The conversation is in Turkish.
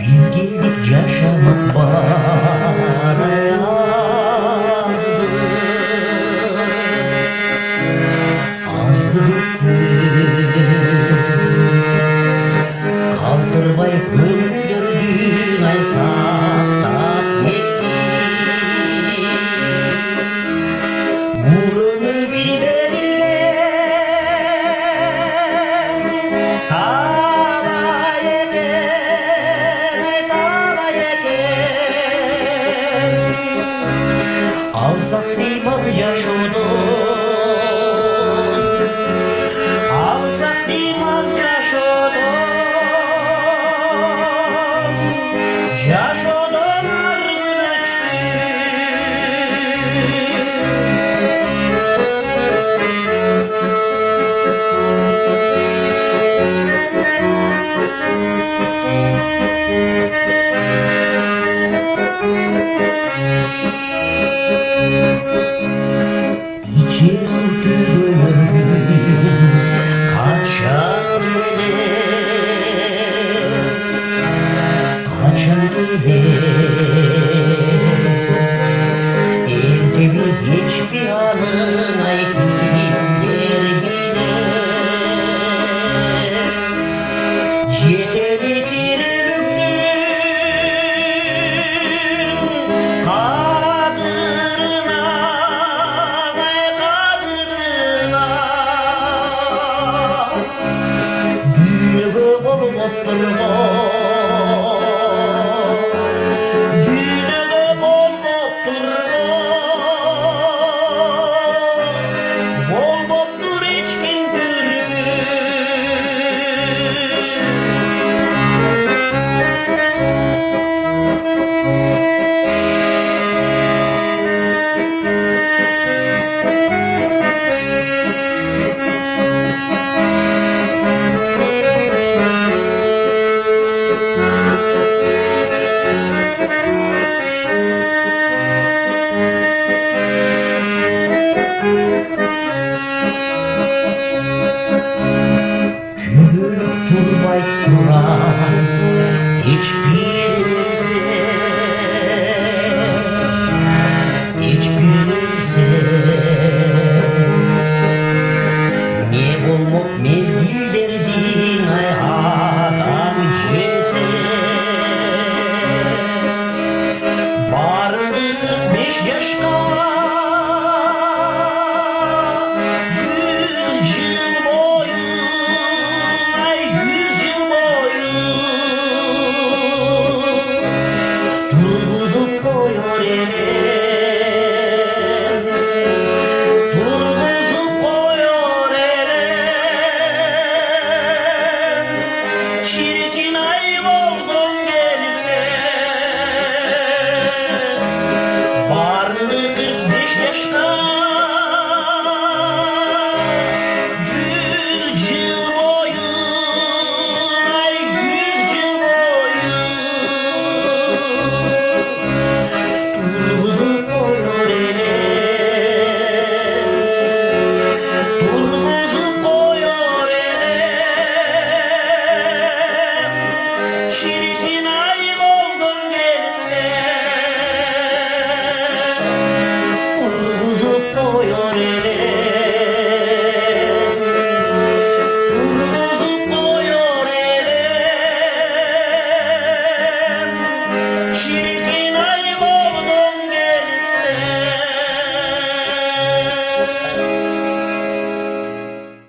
Biz geldik yaşamak bana yazdı. Azdı kaldırmay öldürdün ay saktap gitti. Uğrunu bir verirken tavay eken, tavay eken. Alsak dimaz yaşodon, alsak dimaz yaşodon, yaşodon argıçtı. İçerdi gönlüm kaçan ele, kaçan ele. Evde bir geç bir anın ay gülüm derbine. Yetenektir ölümlüm kadırına, ay kadırına. Düğünü olup durma, düğünü olup durma. Olmaptur hiç kim Tüyülüp durmay duran hiçbirimize, hiçbirimize. Ne olmak mezgil derdin ay adam cinse. Barındı 45 yaşka, 100 yıl boyu, ay 100 yıl boyu durdup koyuyor ele.